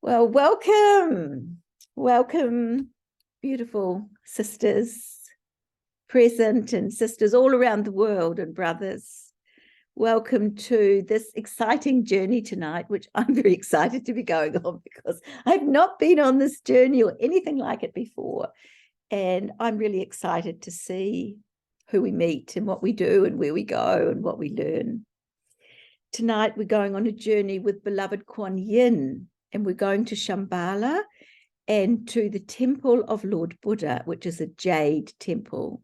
Well, welcome, beautiful sisters present and sisters all around the world and brothers. Welcome to this exciting journey tonight, which I'm very excited to be going on because I've not been on this journey or anything like it before. And I'm really excited to see who we meet and what we do and where we go and what we learn. Tonight, we're going on a journey with beloved Quan Yin, and we're going to Shamballa and to the temple of Lord Buddha, which is a Jade Temple.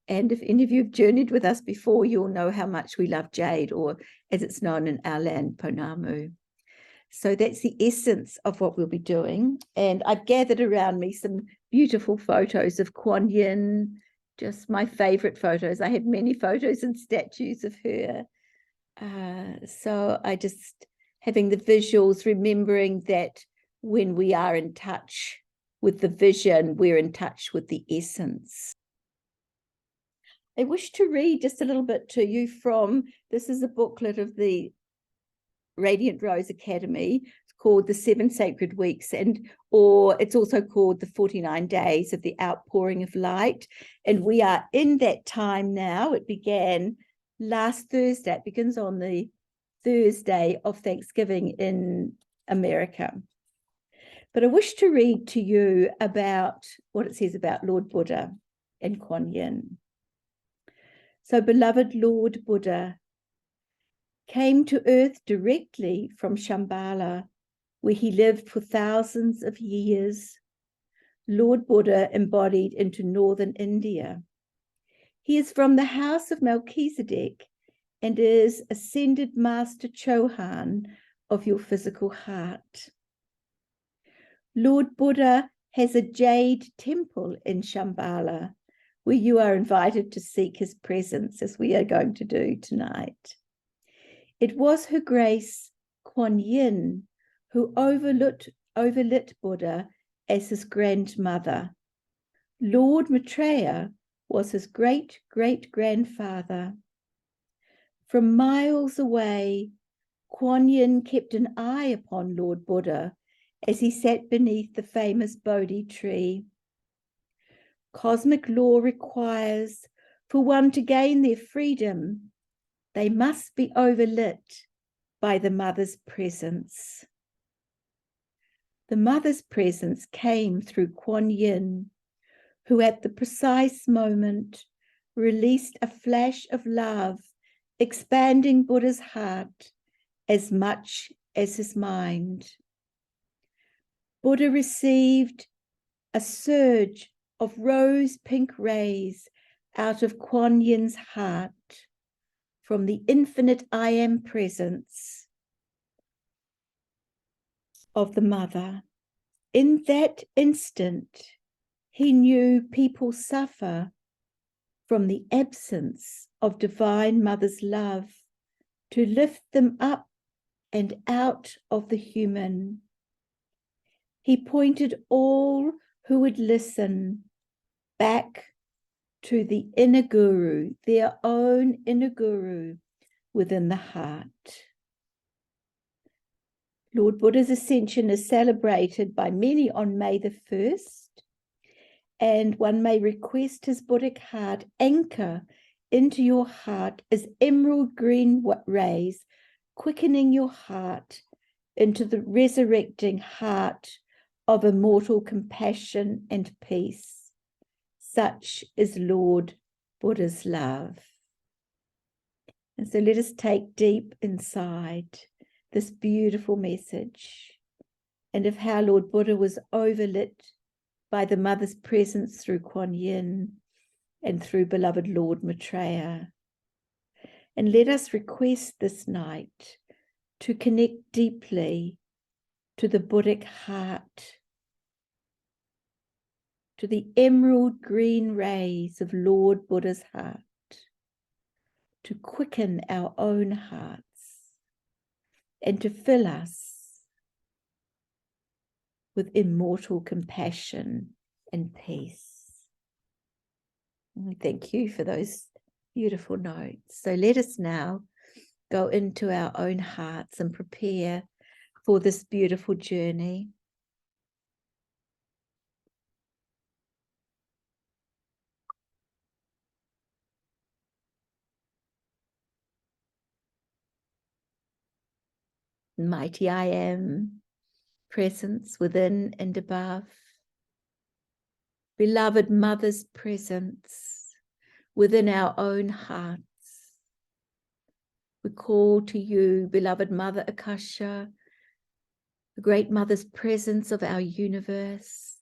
And if any of you have journeyed with us before, you'll know how much we love jade, or as it's known in our land, Ponamu. So that's the essence of what we'll be doing. And I've gathered around me some beautiful photos of Quan Yin, just my favorite photos. I have many photos and statues of her. So I just having the visuals, remembering that when we are in touch with the vision, we're in touch with the essence. I wish to read just a little bit to you from, this is a booklet of the Radiant Rose Academy. It's called The 7 Sacred Weeks, or it's also called The 49 Days of the Outpouring of Light. And we are in that time now. It began last Thursday. It begins on the Thursday of Thanksgiving in America. But I wish to read to you about what it says about Lord Buddha and Quan Yin. So, beloved Lord Buddha came to earth directly from Shamballa, where he lived for thousands of years. Lord Buddha embodied into northern India. He is from the house of Melchizedek and is ascended Master Chohan of your physical heart. Lord Buddha has a Jade Temple in Shamballa, where you are invited to seek his presence, as we are going to do tonight. It was Her Grace Quan Yin who overlit Buddha as his grandmother. Lord Maitreya was his great-great-grandfather. From miles away, Quan Yin kept an eye upon Lord Buddha as he sat beneath the famous Bodhi tree. Cosmic law requires for one to gain their freedom, they must be overlit by the mother's presence. The mother's presence came through Quan Yin, who at the precise moment released a flash of love, expanding Buddha's heart as much as his mind. Buddha received a surge of rose-pink rays out of Quan Yin's heart from the infinite I Am presence of the mother. In that instant, he knew people suffer from the absence of Divine Mother's love to lift them up and out of the human. He pointed all who would listen back to the inner guru, their own inner guru within the heart. Lord Buddha's ascension is celebrated by many on May the 1st, and one may request his Buddhic heart anchor into your heart as emerald green rays, quickening your heart into the resurrecting heart of immortal compassion and peace. Such is Lord Buddha's love. And so let us take deep inside this beautiful message and of how Lord Buddha was overlit by the mother's presence through Quan Yin and through beloved Lord Maitreya. And let us request this night to connect deeply to the Buddhic heart, to the emerald green rays of Lord Buddha's heart, to quicken our own hearts and to fill us with immortal compassion and peace. And thank you for those beautiful notes. So let us now go into our own hearts and prepare for this beautiful journey. Mighty I Am, presence within and above. Beloved Mother's presence within our own hearts. We call to you, beloved Mother Akasha, the great Mother's presence of our universe.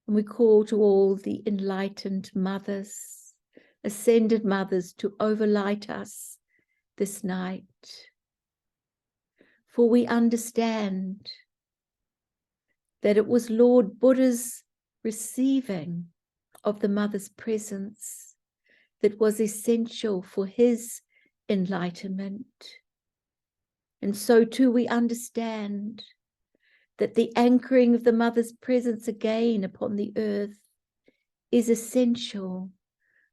And we call to all the enlightened mothers, ascended mothers, to overlight us this night. For we understand that it was Lord Buddha's receiving of the Mother's presence that was essential for his enlightenment. And so too we understand that the anchoring of the Mother's presence again upon the earth is essential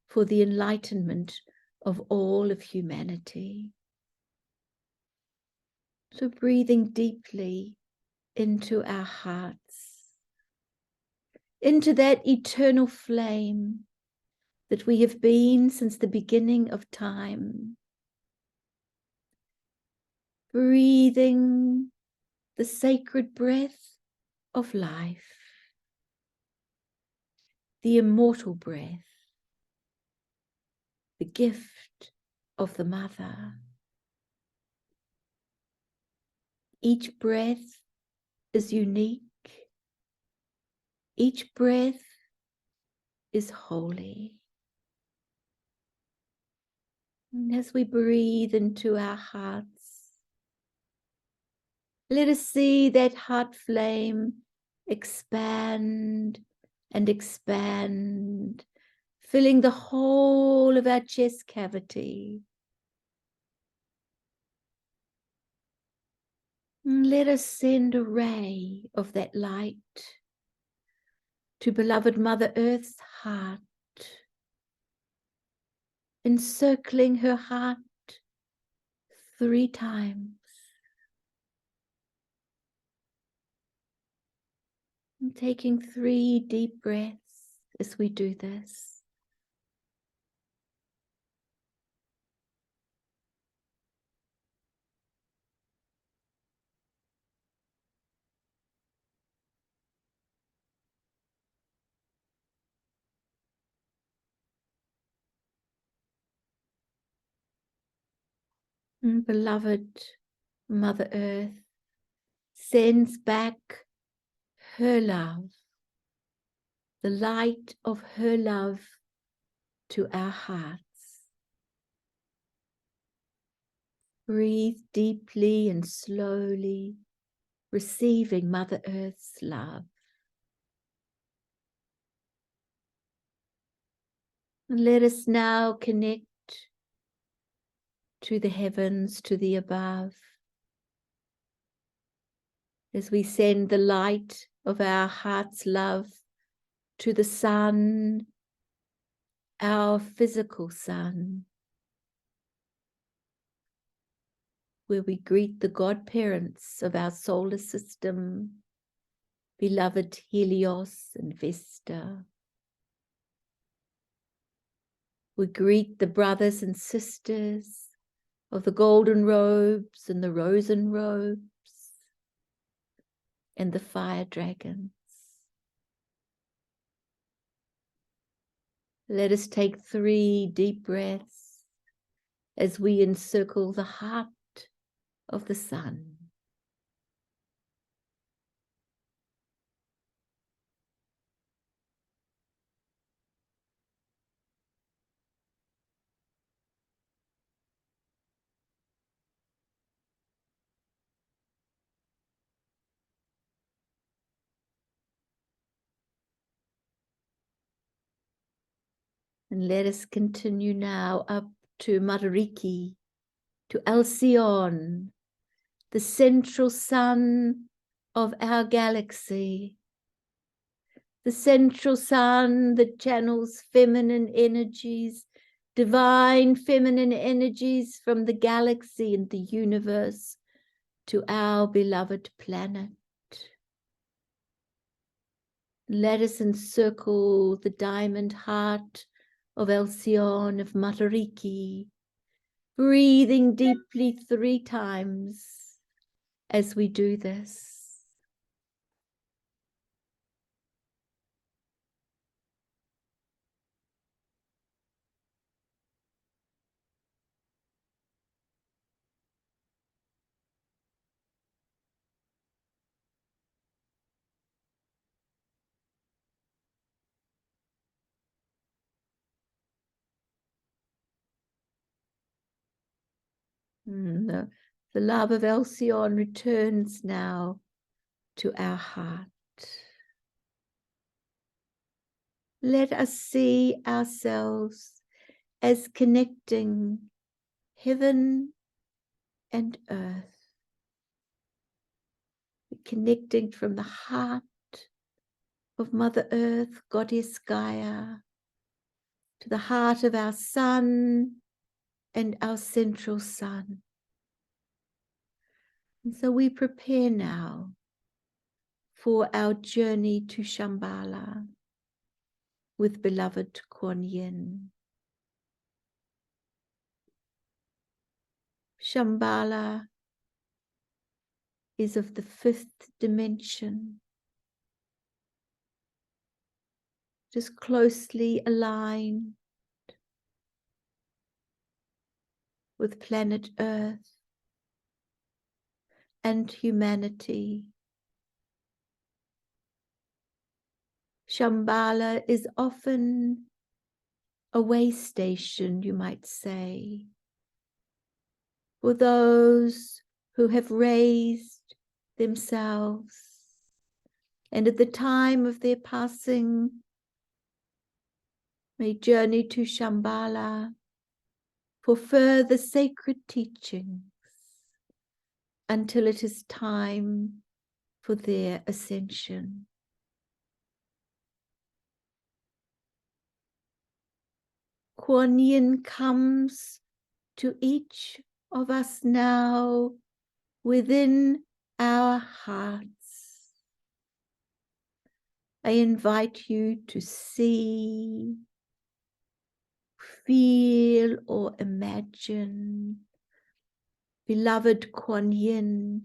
for the enlightenment of all of humanity. So breathing deeply into our hearts, into that eternal flame that we have been since the beginning of time. Breathing the sacred breath of life, the immortal breath, the gift of the Mother. Each breath is unique. Each breath is holy. And as we breathe into our hearts, let us see that heart flame expand and expand, filling the whole of our chest cavity. And let us send a ray of that light to beloved Mother Earth's heart, encircling her heart 3 times. And taking 3 deep breaths as we do this. And beloved Mother Earth sends back her love, the light of her love to our hearts. Breathe deeply and slowly, receiving Mother Earth's love. And let us now connect to the heavens, to the above, as we send the light of our heart's love to the sun, our physical sun, where we greet the godparents of our solar system, beloved Helios and Vesta. We greet the brothers and sisters of the golden robes and the rosen robes and the fire dragons. Let us take 3 deep breaths as we encircle the heart of the sun. And let us continue now up to Matariki, to Alcyone, the central sun of our galaxy, the central sun that channels feminine energies, divine feminine energies from the galaxy and the universe to our beloved planet. Let us encircle the diamond heart of Alcyone of Matariki, breathing deeply 3 times. as we do this. The love of Alcyone returns now to our heart. Let us see ourselves as connecting heaven and earth, connecting from the heart of Mother Earth, Goddess Gaia, to the heart of our sun and our central sun. And so we prepare now for our journey to Shamballa with beloved Quan Yin. Shamballa is of the fifth dimension, just closely aligned with planet Earth and humanity. Shambhala is often a way station, you might say, for those who have raised themselves and at the time of their passing may journey to Shambhala for further sacred teachings until it is time for their ascension. Quan Yin comes to each of us now within our hearts. I invite you to see, feel, or imagine beloved Quan Yin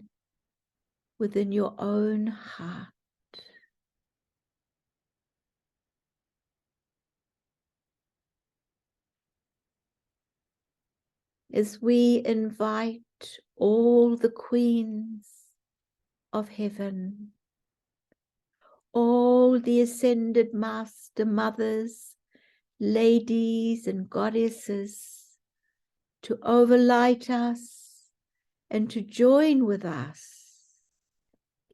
within your own heart. As we invite all the queens of heaven, all the ascended master mothers, ladies and goddesses to overlight us and to join with us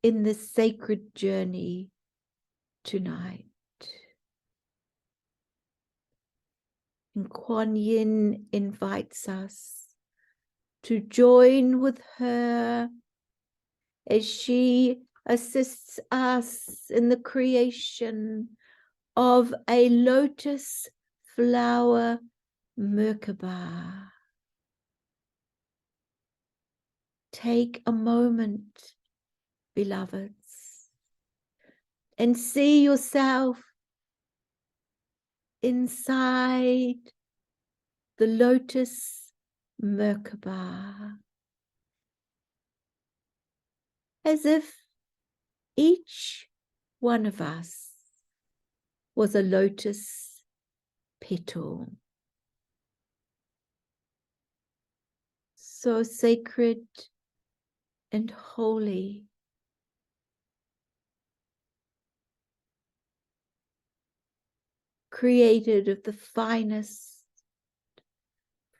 in this sacred journey tonight. And Quan Yin invites us to join with her as she assists us in the creation of a lotus flower Merkaba. Take a moment, beloveds, and see yourself inside the lotus Merkaba, as if each one of us was a lotus petal, so sacred and holy, created of the finest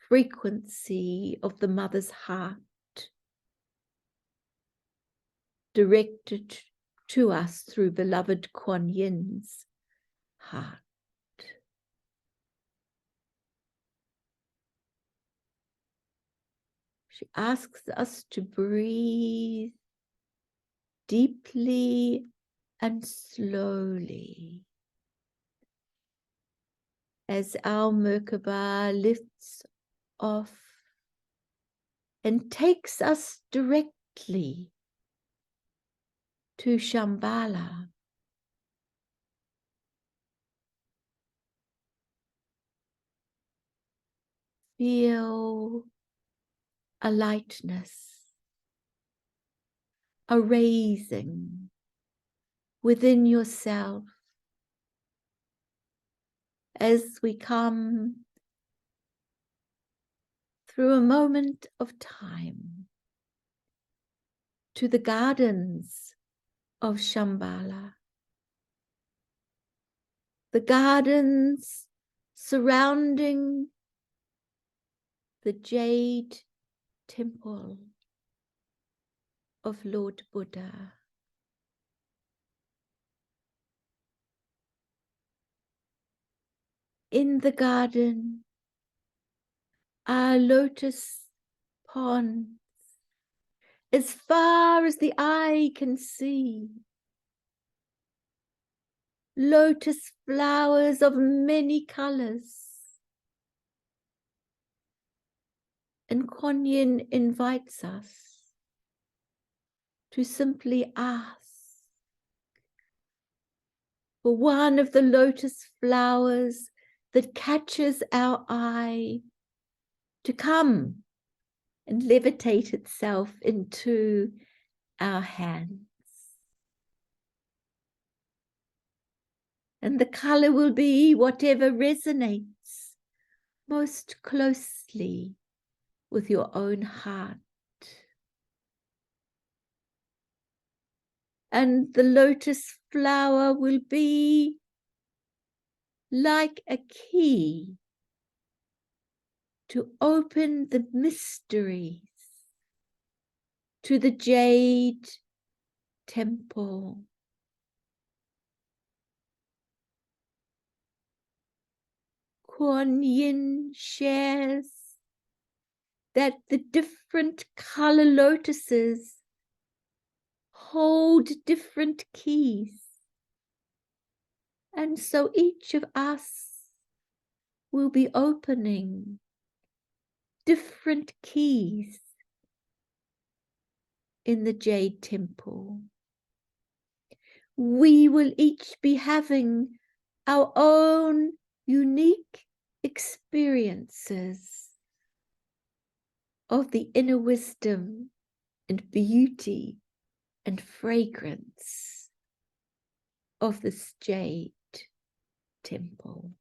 frequency of the mother's heart, directed to us through beloved Quan Yin's heart. She asks us to breathe deeply and slowly as our Merkaba lifts off and takes us directly to Shambhala. Feel a lightness, a raising within yourself as we come through a moment of time to the gardens of Shamballa, the gardens surrounding the Jade Temple of Lord Buddha. In the garden are lotus ponds as far as the eye can see, lotus flowers of many colors. And Quan Yin invites us to simply ask for one of the lotus flowers that catches our eye to come and levitate itself into our hands. And the color will be whatever resonates most closely with your own heart. And the lotus flower will be like a key to open the mysteries to the Jade Temple. Quan Yin shares that the different color lotuses hold different keys. And so each of us will be opening different keys in the Jade Temple. We will each be having our own unique experiences of the inner wisdom and beauty and fragrance of this Jade Temple.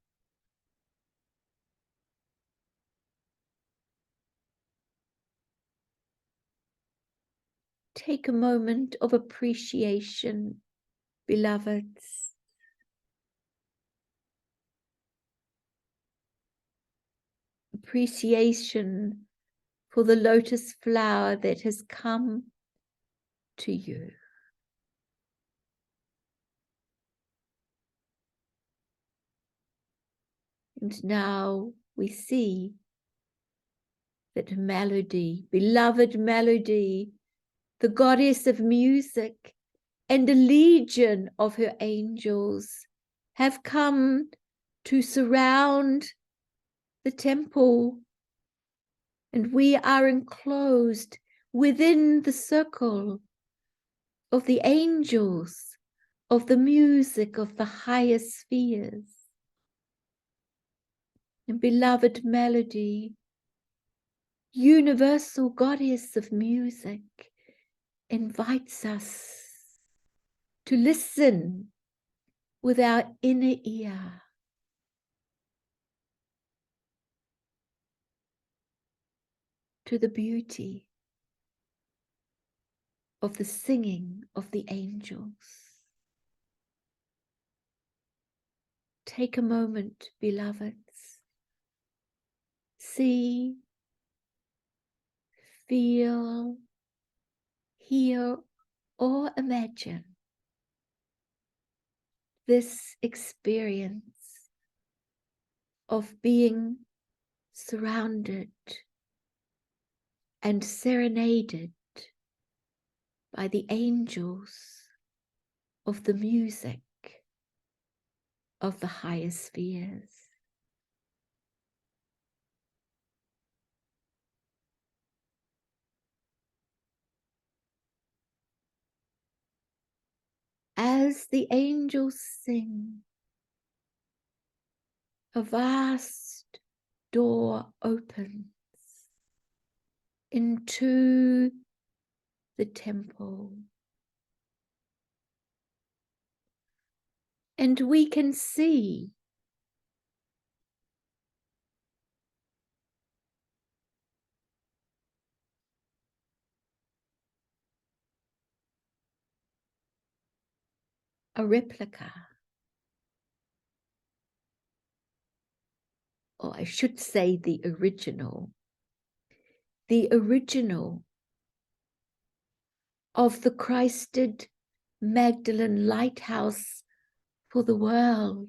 Take a moment of appreciation, beloveds. Appreciation for the lotus flower that has come to you. And now we see that Melody, beloved Melody, the goddess of music, and a legion of her angels have come to surround the temple, and we are enclosed within the circle of the angels of the music of the higher spheres. And beloved Melody, universal goddess of music, invites us to listen with our inner ear to the beauty of the singing of the angels. Take a moment, beloveds. See, feel, hear, or imagine this experience of being surrounded and serenaded by the angels of the music of the higher spheres. As the angels sing, a vast door opens into the temple. And we can see a replica, or I should say the original of the Christed Magdalene lighthouse for the world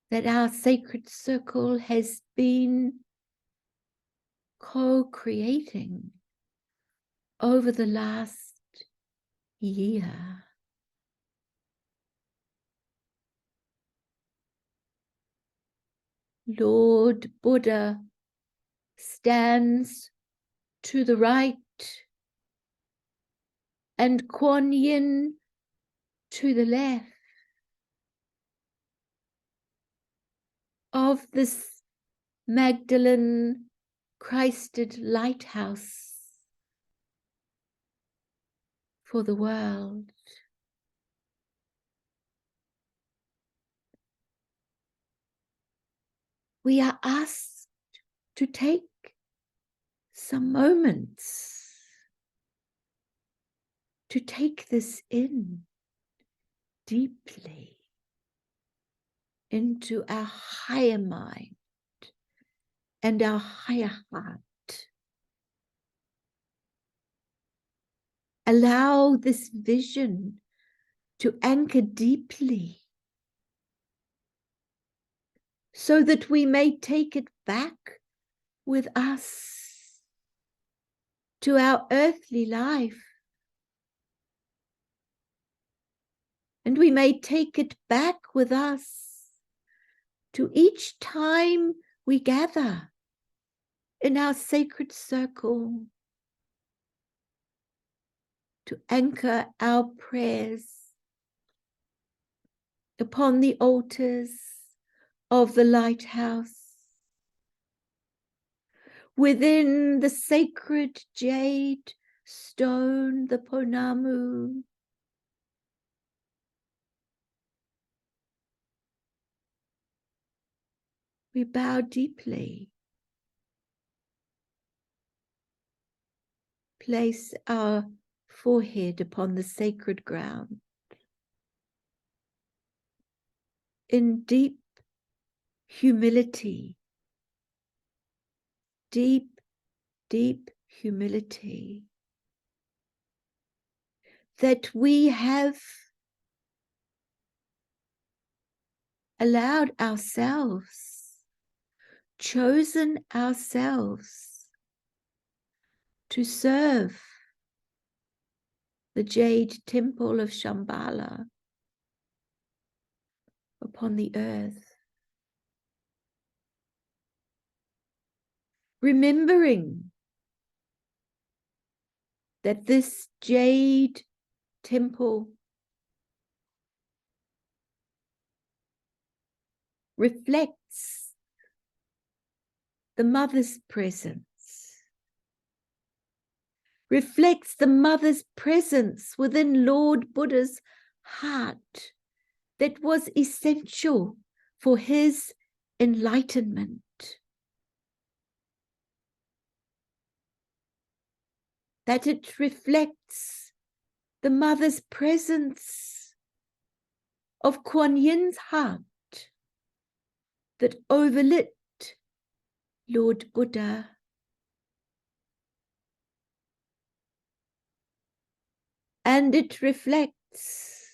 that our sacred circle has been co-creating over the last year. Lord Buddha stands to the right and Quan Yin to the left of this Magdalene Christed lighthouse for the world. We are asked to take some moments to take this in deeply into our higher mind and our higher heart. Allow this vision to anchor deeply so that we may take it back with us to our earthly life. And we may take it back with us to each time we gather in our sacred circle to anchor our prayers upon the altars of the lighthouse, within the sacred jade stone, the Ponamu. We bow deeply, place our forehead upon the sacred ground in deep humility, deep humility, that we have allowed ourselves, chosen ourselves to serve the Jade Temple of Shamballa upon the earth. Remembering that this Jade Temple reflects the Mother's presence, reflects the Mother's presence within Lord Buddha's heart that was essential for his enlightenment. That it reflects the Mother's presence of Quan Yin's heart that overlit Lord Buddha. And it reflects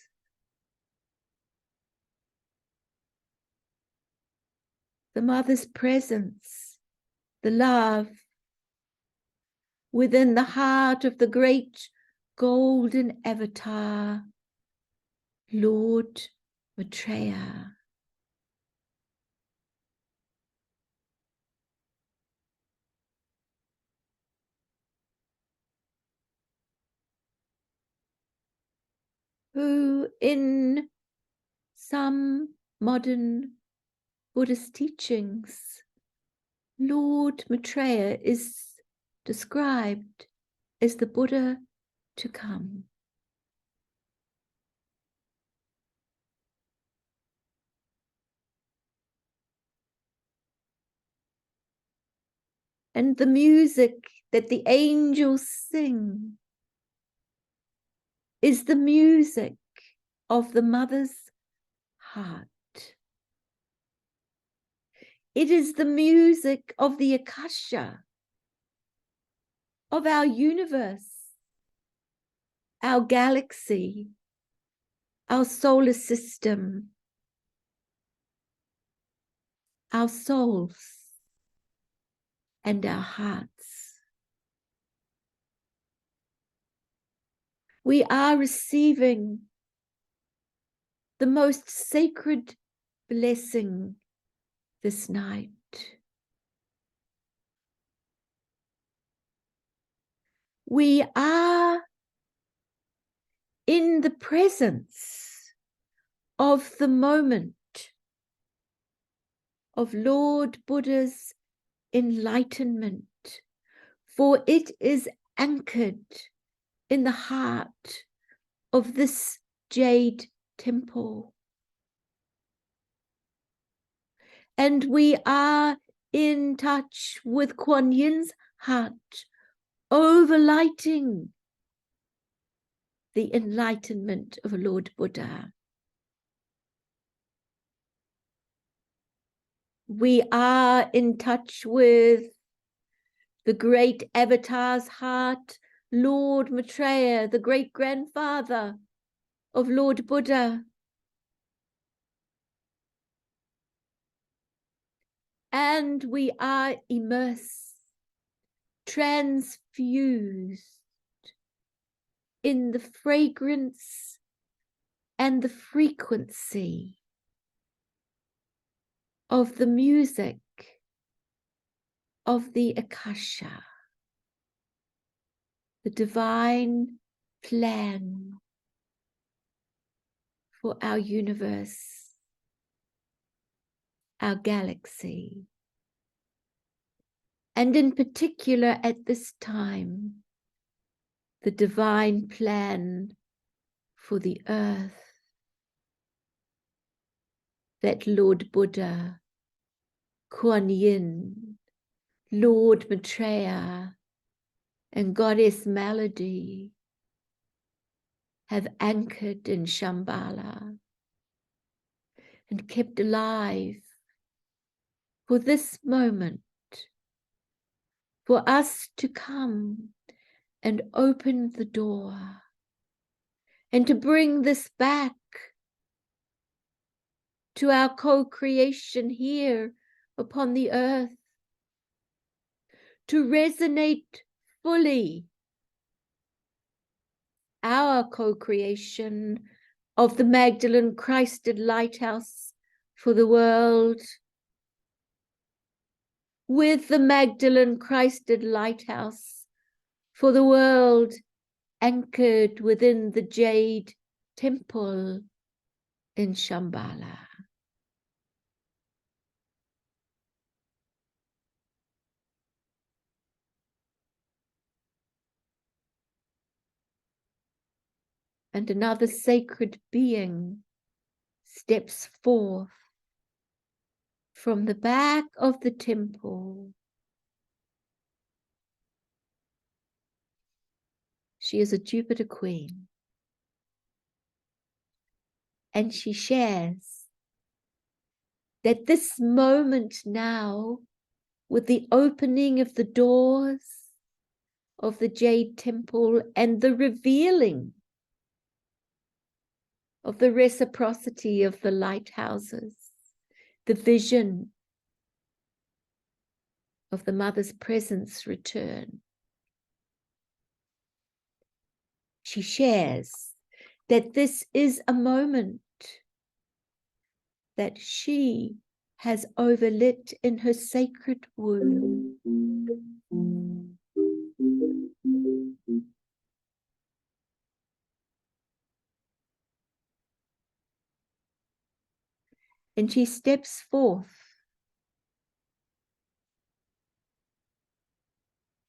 the Mother's presence, the love within the heart of the great golden avatar, Lord Maitreya. Who in some modern Buddhist teachings, Lord Maitreya is described as the Buddha to come. And the music that the angels sing is the music of the mother's heart. It is the music of the Akasha, of our universe, our galaxy, our solar system, our souls, and our hearts. We are receiving the most sacred blessing this night. We are in the presence of the moment of Lord Buddha's enlightenment, for it is anchored in the heart of this Jade Temple. And we are in touch with Quan Yin's heart, overlighting the enlightenment of Lord Buddha. We are in touch with the great avatar's heart, Lord Maitreya, the great-grandfather of Lord Buddha. And we are immersed, transfused in the fragrance and the frequency of the music of the Akasha, the divine plan for our universe, our galaxy, and in particular at this time, the divine plan for the earth that Lord Buddha, Quan Yin, Lord Maitreya, and Goddess Melody have anchored in Shamballa and kept alive for this moment, for us to come and open the door and to bring this back to our co-creation here upon the earth, to resonate fully our co-creation of the Magdalene Christed Lighthouse for the world, with the Magdalene Christed Lighthouse for the world anchored within the Jade Temple in Shamballa. And another sacred being steps forth from the back of the temple. She is a Jupiter queen, and she shares that this moment now, with the opening of the doors of the Jade Temple and the revealing of the reciprocity of the lighthouses, the vision of the Mother's presence return. She shares that this is a moment that she has overlit in her sacred womb. And she steps forth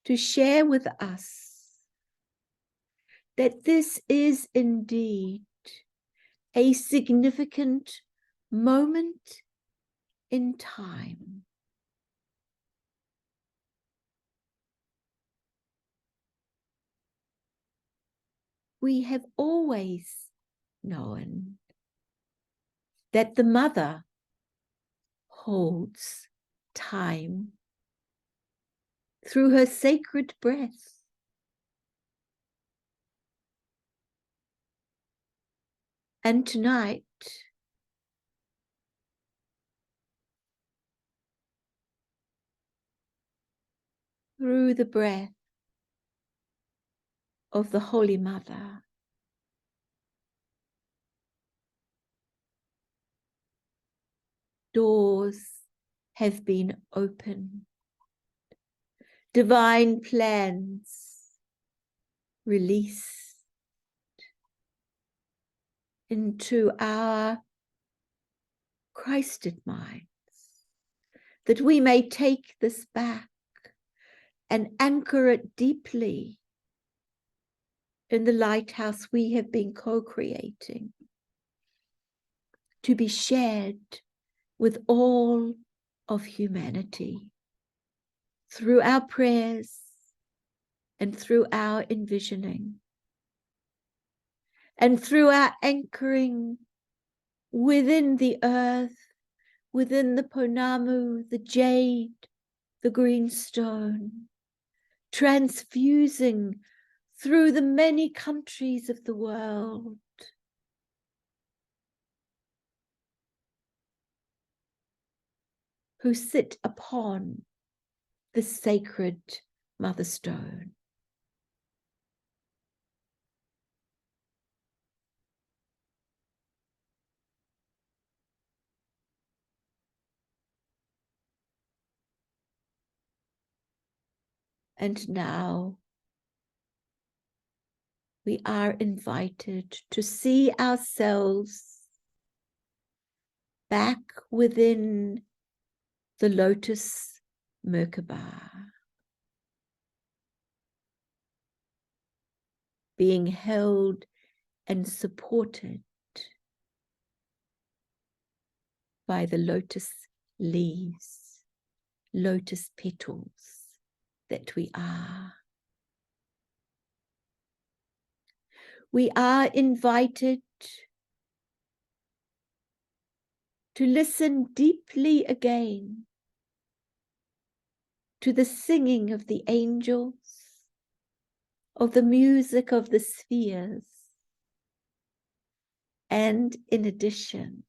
to share with us that this is indeed a significant moment in time. we have always known that the mother holds time through her sacred breath. And tonight, through the breath of the Holy Mother, doors have been opened, divine plans released into our Christed minds, that we may take this back and anchor it deeply in the lighthouse we have been co-creating, to be shared with all of humanity through our prayers and through our envisioning and through our anchoring within the earth, within the ponamu, the jade, the green stone, transfusing through the many countries of the world, who sit upon the sacred Mother Stone. And now we are invited to see ourselves back within the lotus Merkaba, being held and supported by the lotus leaves, lotus petals that we are. We are invited to listen deeply again to the singing of the angels, of the music of the spheres, and in addition,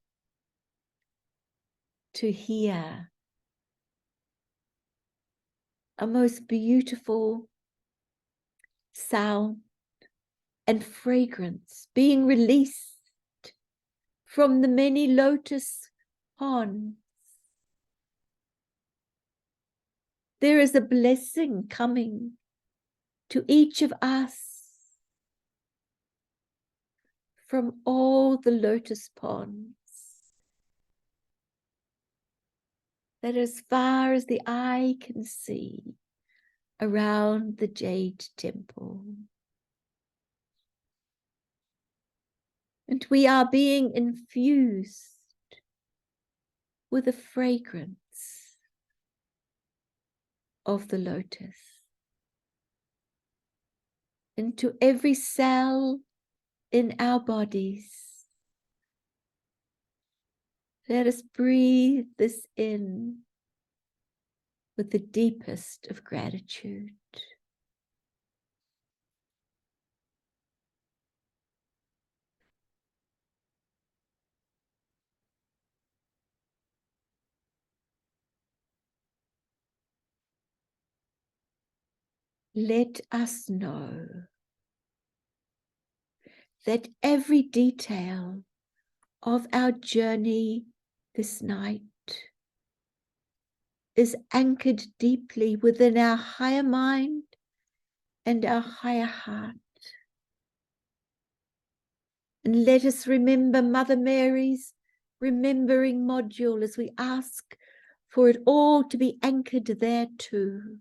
to hear a most beautiful sound and fragrance being released from the many lotus ponds. There is a blessing coming to each of us from all the lotus ponds, that as far as the eye can see around the Jade Temple. And we are being infused with the fragrance of the lotus into every cell in our bodies. Let us breathe this in with the deepest of gratitude. Let us know that every detail of our journey this night is anchored deeply within our higher mind and our higher heart. And let us remember Mother Mary's remembering module as we ask for it all to be anchored there too.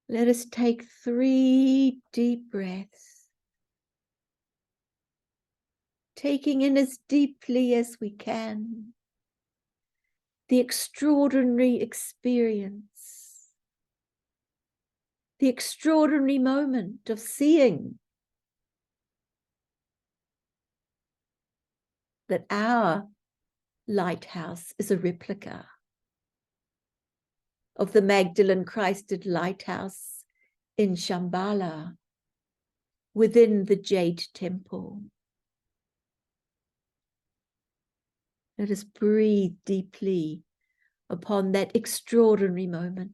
Let us take 3 deep breaths, taking in as deeply as we can the extraordinary experience the extraordinary moment of seeing that our lighthouse is a replica of the Magdalene Christed lighthouse in Shamballa within the Jade Temple. Let us breathe deeply upon that extraordinary moment.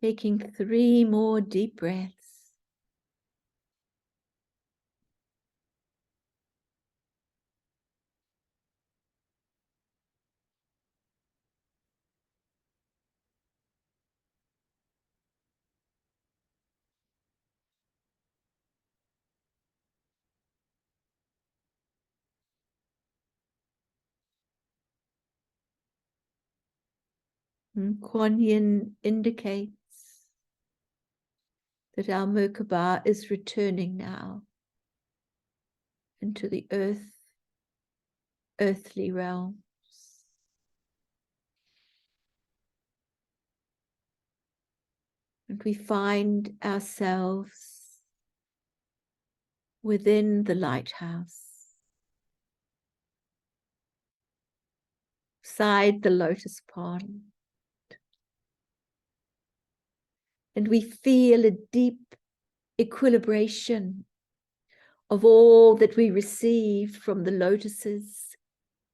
Taking 3 more deep breaths. And Quan Yin indicates that our Merkaba is returning now into the earthly realms. And we find ourselves within the lighthouse, beside the lotus pond. And we feel a deep equilibration of all that we received from the lotuses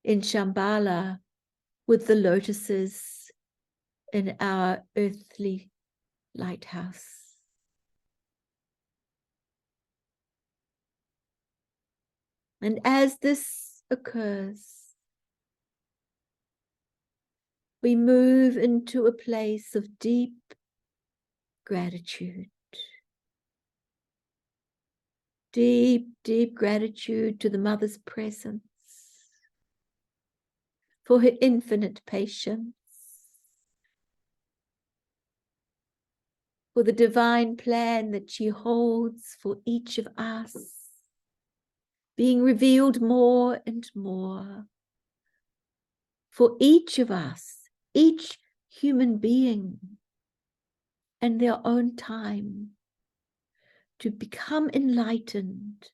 in Shamballa with the lotuses in our earthly lighthouse. And as this occurs, we move into a place of deep gratitude. Deep, deep gratitude to the Mother's presence, for her infinite patience, for the divine plan that she holds for each of us, being revealed more and more. For each of us, each human being, and their own time, to become enlightened,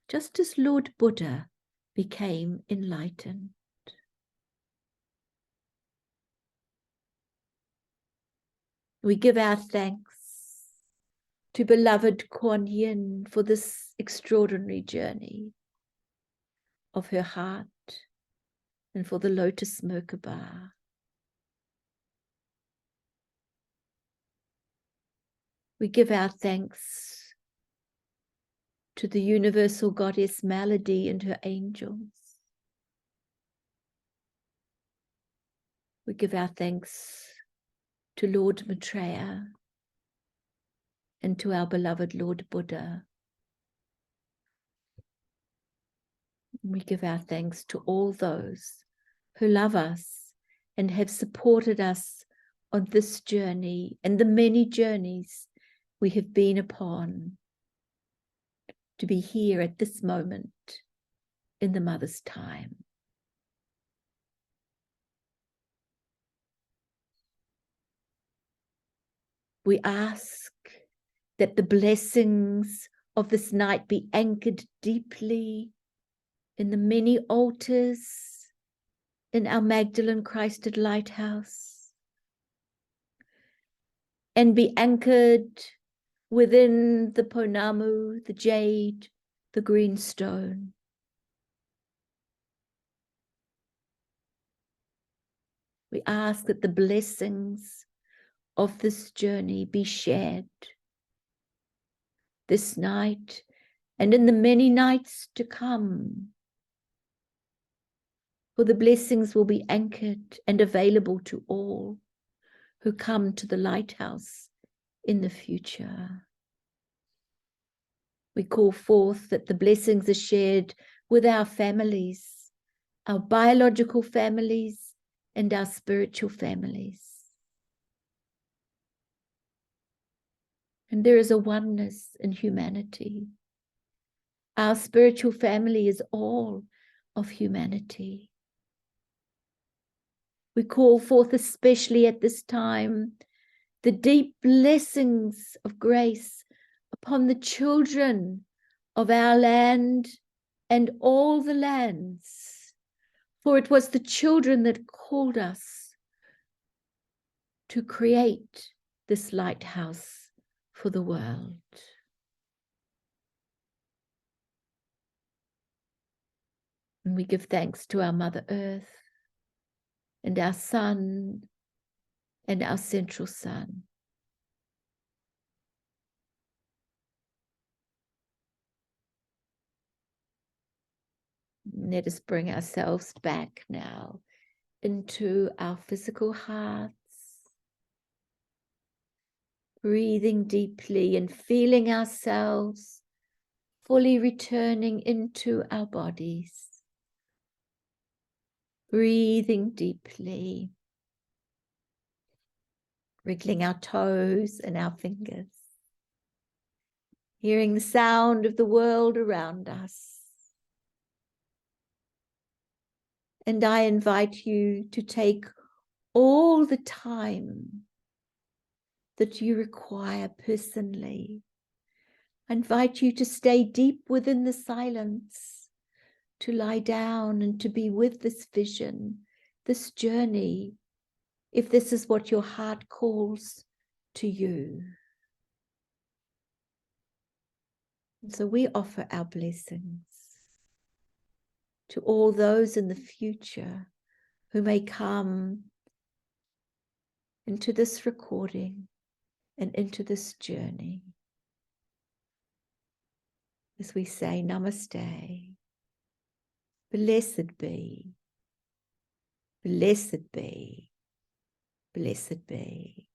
just as Lord Buddha became enlightened. We give our thanks to beloved Quan Yin for this extraordinary journey of her heart and for the lotus Merkaba. We give our thanks to the universal goddess Melody and her angels. We give our thanks to Lord Maitreya and to our beloved Lord Buddha. We give our thanks to all those who love us and have supported us on this journey and the many journeys we have been upon to be here at this moment in the Mother's time. We ask that the blessings of this night be anchored deeply in the many altars in our Magdalene Christed Lighthouse, and be anchored within the Ponamu, the jade, the green stone. We ask that the blessings of this journey be shared this night and in the many nights to come. For the blessings will be anchored and available to all who come to the lighthouse in the future. We call forth that the blessings are shared with our families, our biological families, and our spiritual families. And there is a oneness in humanity. Our spiritual family is all of humanity. We call forth, especially at this time, the deep blessings of grace upon the children of our land and all the lands. For it was the children that called us to create this lighthouse for the world. And we give thanks to our Mother Earth and our Sun and our Central Sun. Let us bring ourselves back now into our physical hearts, breathing deeply and feeling ourselves fully returning into our bodies. Breathing deeply, wriggling our toes and our fingers, hearing the sound of the world around us. And I invite you to take all the time that you require personally. I invite you to stay deep within the silence, to lie down and to be with this vision, this journey, if this is what your heart calls to you. And so we offer our blessings to all those in the future who may come into this recording and into this journey. As we say namaste, blessed be, blessed be, blessed be.